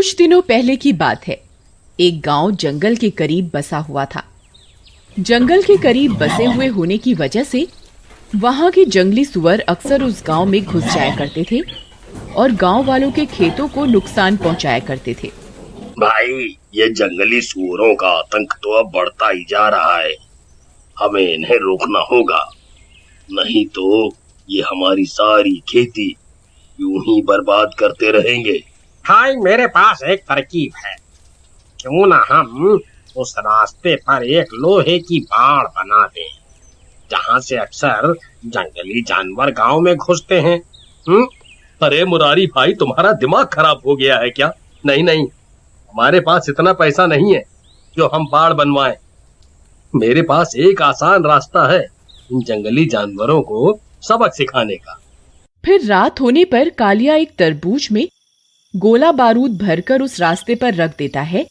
कुछ दिनों पहले की बात है। एक गांव जंगल के करीब बसा हुआ था। जंगल के करीब बसे हुए होने की वजह से वहां के जंगली सुअर अक्सर उस गांव में घुस जाया करते थे और गांव वालों के खेतों को नुकसान पहुंचाया करते थे। भाई, ये जंगली सुअरों का आतंक तो अब बढ़ता ही जा रहा है। हमें इन्हें रोकना होगा, नहीं तो ये हमारी सारी खेती यूं ही बर्बाद करते रहेंगे। भाई, मेरे पास एक तरकीब है। क्यों ना हम उस रास्ते पर एक लोहे की बाड़ बना दें, जहाँ से अक्सर जंगली जानवर गांव में घुसते हैं। अरे मुरारी भाई, तुम्हारा दिमाग खराब हो गया है क्या? नहीं नहीं, हमारे पास इतना पैसा नहीं है जो हम बाड़ बनवाएं। मेरे पास एक आसान रास्ता है इन जंगली जानवरों को सबक सिखाने का। फिर रात होने पर कालिया एक तरबूज में गोला बारूद भरकर उस रास्ते पर रख देता है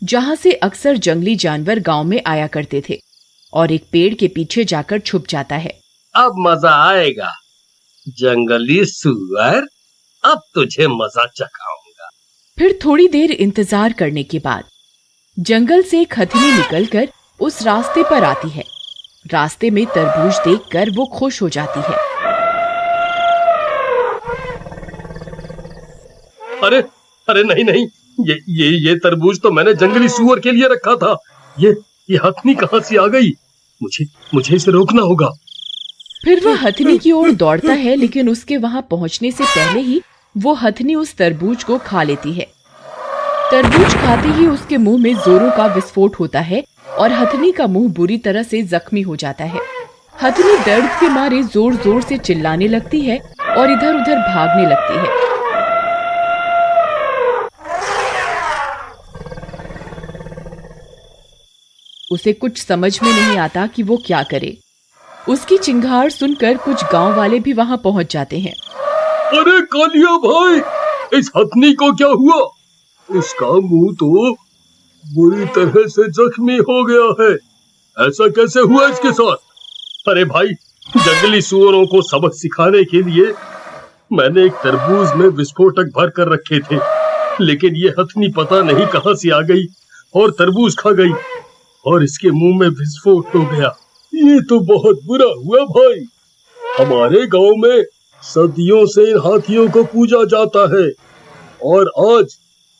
जहां से अक्सर जंगली जानवर गांव में आया करते थे, और एक पेड़ के पीछे जाकर छुप जाता है। अब मजा आएगा जंगली सुअर, अब तुझे मजा चखाऊंगा। फिर थोड़ी देर इंतजार करने के बाद जंगल से एक हथनी निकलकर उस रास्ते पर आती है। रास्ते में तरबूज देखकर वो खुश हो जाती है। अरे अरे नहीं नहीं, ये तरबूज तो मैंने जंगली सुअर के लिए रखा था। ये हथनी कहां से आ गई? मुझे इसे रोकना होगा। फिर वह हथनी की ओर दौड़ता है, लेकिन उसके वहां पहुंचने से पहले ही वो हथनी उस तरबूज को खा लेती है। तरबूज खाते ही उसके मुंह में जोरों का विस्फोट होता है और हथनी का मुंह बुरी तरह से जख्मी हो जाता है। हथनी दर्द के मारे जोर जोर से चिल्लाने लगती है और इधर उधर भागने लगती है। उसे कुछ समझ में नहीं आता कि वो क्या करे। उसकी चिंगार सुनकर कुछ गांव वाले भी वहां पहुंच जाते हैं। अरे कालिया भाई, इस हथनी को क्या हुआ? इसका मुंह तो बुरी तरह से जख्मी हो गया है। ऐसा कैसे हुआ इसके साथ? अरे भाई, जंगली सुअरों को सबक सिखाने के लिए मैंने एक तरबूज में विस्फोटक भर कर रखे थे, लेकिन ये हथनी पता नहीं कहां से आ गई और तरबूज खा गई और इसके मुंह में विस्फोट हो गया। ये तो बहुत बुरा हुआ भाई। हमारे गांव में सदियों से इन हाथियों को पूजा जाता है और आज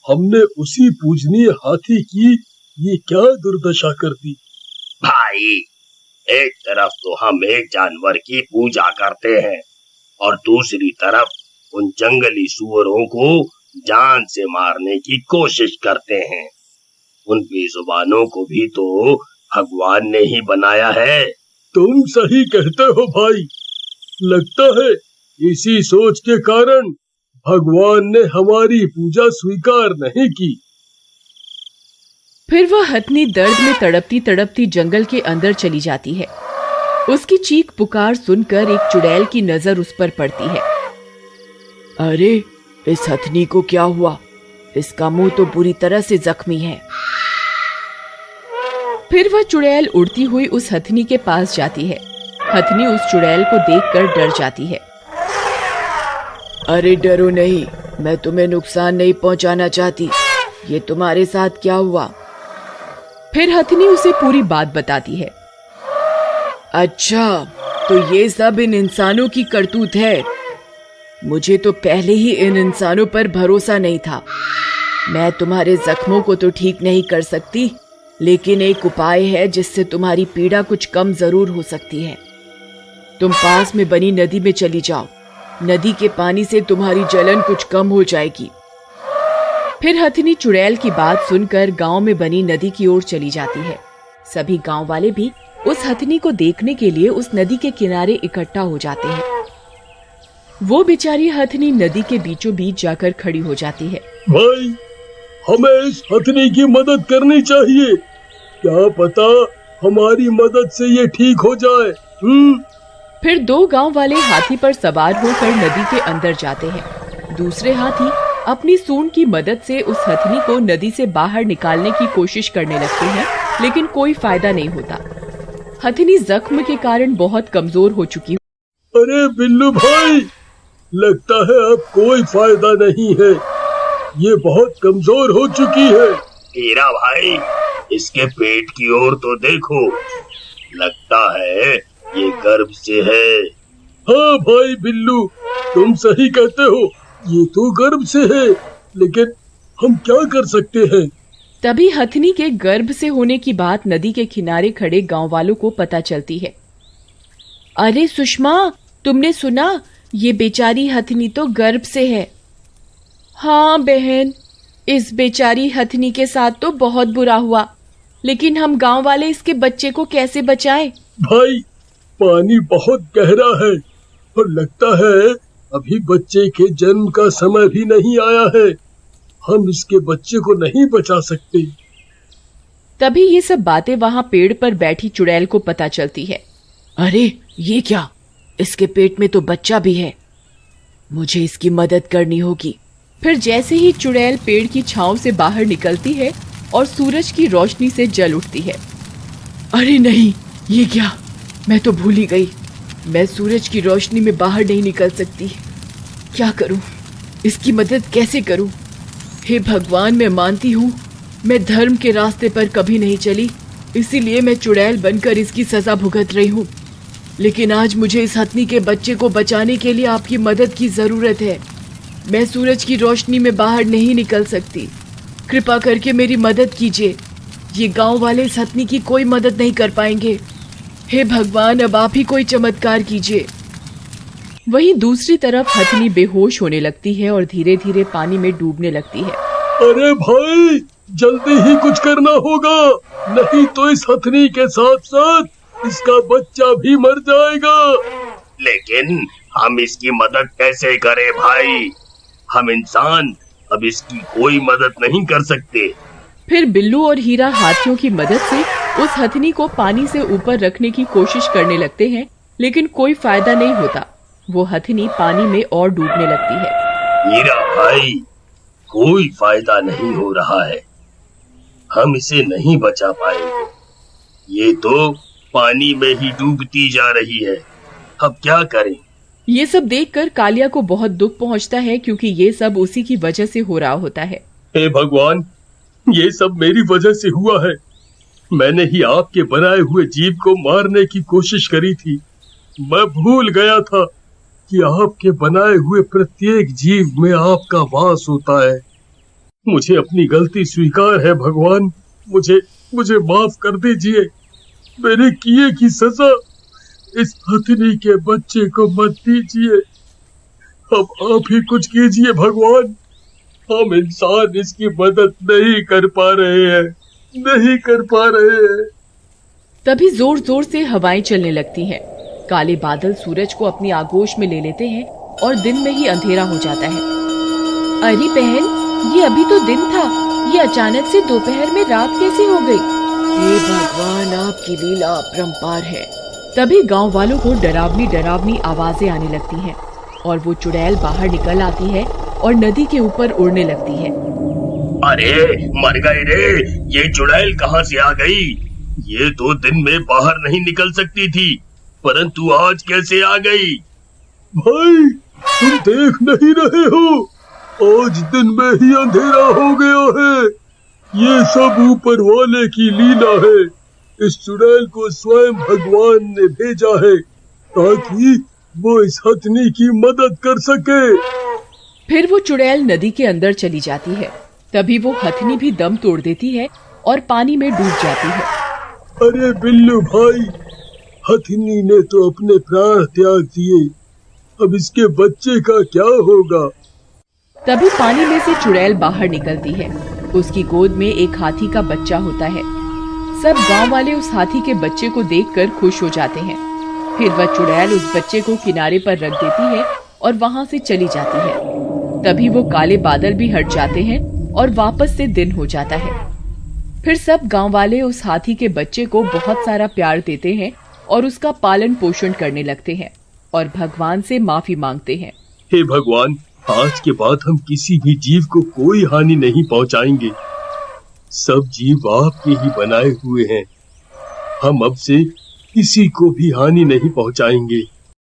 हमने उसी पूजनीय हाथी की ये क्या दुर्दशा कर दी। भाई, एक तरफ तो हम एक जानवर की पूजा करते हैं और दूसरी तरफ उन जंगली सुअरों को जान से मारने की कोशिश करते हैं। उन बेजुबानों को भी तो भगवान ने ही बनाया है। तुम सही कहते हो भाई। लगता है इसी सोच के कारण भगवान ने हमारी पूजा स्वीकार नहीं की। फिर वह हथनी दर्द में तड़पती तड़पती जंगल के अंदर चली जाती है। उसकी चीख पुकार सुनकर एक चुड़ैल की नजर उस पर पड़ती है। अरे, इस हथनी को क्या हुआ? इसका मुंह तो बुरी तरह से जख्मी है। फिर वह चुड़ैल उड़ती हुई उस हथनी के पास जाती है। हथनी उस चुड़ैल को देखकर डर जाती है। अरे डरो नहीं, मैं तुम्हें नुकसान नहीं पहुंचाना चाहती। ये तुम्हारे साथ क्या हुआ? फिर हथनी उसे पूरी बात बताती है। अच्छा, तो ये सब इन इंसानों की करतूत है। मुझे तो पहले ही इन इंसानों पर भरोसा नहीं था। मैं तुम्हारे जख्मों को तो ठीक नहीं कर सकती, लेकिन एक उपाय है जिससे तुम्हारी पीड़ा कुछ कम जरूर हो सकती है। तुम पास में बनी नदी में चली जाओ। नदी के पानी से तुम्हारी जलन कुछ कम हो जाएगी। फिर हथनी चुड़ैल की बात सुनकर गांव में बनी नदी की ओर चली जाती है। सभी गांव वाले भी उस हथनी को देखने के लिए उस नदी के किनारे इकट्ठा हो जाते हैं। वो बेचारी हथनी नदी के बीचों बीच जाकर खड़ी हो जाती है। भाई, हमें इस हथनी की मदद करनी चाहिए। क्या पता हमारी मदद से ये ठीक हो जाए। फिर दो गांव वाले हाथी पर सवार होकर नदी के अंदर जाते हैं। दूसरे हाथी अपनी सूंड की मदद से उस हथनी को नदी से बाहर निकालने की कोशिश करने लगते हैं, लेकिन कोई फायदा नहीं होता। हथनी जख्म के कारण बहुत कमजोर हो चुकी। अरे बिल्लू भाई, लगता है अब कोई फायदा नहीं है। ये बहुत कमजोर हो चुकी है। हीरा भाई, इसके पेट की ओर तो देखो, लगता है ये गर्भ से है। हाँ भाई बिल्लू, तुम सही कहते हो, ये तो गर्भ से है, लेकिन हम क्या कर सकते हैं? तभी हथनी के गर्भ से होने की बात नदी के किनारे खड़े गांव वालों को पता चलती है। अरे सुषमा, तुमने सुना? ये बेचारी हथनी तो गर्भ से है। हाँ बहन, इस बेचारी हथनी के साथ तो बहुत बुरा हुआ, लेकिन हम गांव वाले इसके बच्चे को कैसे बचाएं? भाई, पानी बहुत गहरा है और लगता है अभी बच्चे के जन्म का समय भी नहीं आया है। हम इसके बच्चे को नहीं बचा सकते। तभी ये सब बातें वहां पेड़ पर बैठी चुड़ैल को पता चलती है। अरे ये क्या, इसके पेट में तो बच्चा भी है, मुझे इसकी मदद करनी होगी। फिर जैसे ही चुड़ैल पेड़ की छांव से बाहर निकलती है और सूरज की रोशनी से जल उठती है। अरे नहीं, ये क्या, मैं तो भूल ही गई, मैं सूरज की रोशनी में बाहर नहीं निकल सकती। क्या करूं, इसकी मदद कैसे करूं? हे भगवान, मैं मानती हूँ मैं धर्म के रास्ते पर कभी नहीं चली, इसीलिए मैं चुड़ैल बनकर इसकी सजा भुगत रही हूँ, लेकिन आज मुझे इस हथनी के बच्चे को बचाने के लिए आपकी मदद की जरूरत है। मैं सूरज की रोशनी में बाहर नहीं निकल सकती, कृपा करके मेरी मदद कीजिए। ये गांव वाले इस हथनी की कोई मदद नहीं कर पाएंगे। हे भगवान, अब आप ही कोई चमत्कार कीजिए। वहीं दूसरी तरफ हथनी बेहोश होने लगती है और धीरे धीरे पानी में डूबने लगती है। अरे भाई, जल्दी ही कुछ करना होगा, नहीं तो इस हथनी के साथ साथ इसका बच्चा भी मर जाएगा। लेकिन हम इसकी मदद कैसे करें भाई? हम इंसान अब इसकी कोई मदद नहीं कर सकते। फिर बिल्लू और हीरा हाथियों की मदद से उस हथनी को पानी से ऊपर रखने की कोशिश करने लगते हैं, लेकिन कोई फायदा नहीं होता। वो हथनी पानी में और डूबने लगती है। हीरा भाई, कोई फायदा नहीं हो रहा है, हम इसे नहीं बचा पाएंगे। ये तो पानी में ही डूबती जा रही है, अब क्या करें? ये सब देखकर कालिया को बहुत दुख पहुंचता है, क्योंकि ये सब उसी की वजह से हो रहा होता है। हे भगवान, ये सब मेरी वजह से हुआ है। मैंने ही आपके बनाए हुए जीव को मारने की कोशिश करी थी। मैं भूल गया था कि आपके बनाए हुए प्रत्येक जीव में आपका वास होता है। मुझे अपनी गलती स्वीकार है भगवान, मुझे माफ कर दीजिए। मेरे किए की सजा इस हथनी के बच्चे को मत दीजिए। अब आप ही कुछ कीजिए भगवान, हम इंसान इसकी मदद नहीं कर पा रहे हैं। तभी जोर जोर से हवाएं चलने लगती हैं। काले बादल सूरज को अपनी आगोश में ले लेते हैं और दिन में ही अंधेरा हो जाता है। अरे बहन, ये अभी तो दिन था, ये अचानक से दोपहर में रात कैसे हो गई? हे भगवान, आपकी लीला अपरंपार है। तभी गांव वालों को डरावनी आवाजें आने लगती हैं और वो चुड़ैल बाहर निकल आती है और नदी के ऊपर उड़ने लगती है। अरे मर गए रे, ये चुड़ैल कहाँ से आ गई? ये तो दिन में बाहर नहीं निकल सकती थी, परंतु आज कैसे आ गई? भाई, तुम देख नहीं रहे हो, आज दिन में ही अंधेरा हो गया है। ये सब ऊपर वाले की लीला है। इस चुड़ैल को स्वयं भगवान ने भेजा है ताकि वो इस हथनी की मदद कर सके। फिर वो चुड़ैल नदी के अंदर चली जाती है। तभी वो हथनी भी दम तोड़ देती है और पानी में डूब जाती है। अरे बिल्लू भाई, हथनी ने तो अपने प्राण त्याग दिए, अब इसके बच्चे का क्या होगा? तभी पानी में से चुड़ैल बाहर निकलती है। उसकी गोद में एक हाथी का बच्चा होता है। सब गांव वाले उस हाथी के बच्चे को देखकर खुश हो जाते हैं। फिर वह चुड़ैल उस बच्चे को किनारे पर रख देती है और वहां से चली जाती है। तभी वो काले बादल भी हट जाते हैं और वापस से दिन हो जाता है। फिर सब गांव वाले उस हाथी के बच्चे को बहुत सारा प्यार देते हैं और उसका पालन पोषण करने लगते हैं और भगवान से माफी मांगते हैं। हे भगवान, आज के बाद हम किसी भी जीव को कोई हानि नहीं पहुंचाएंगे। सब जीव आपके ही बनाए हुए हैं, हम अब से किसी को भी हानि नहीं पहुंचाएंगे।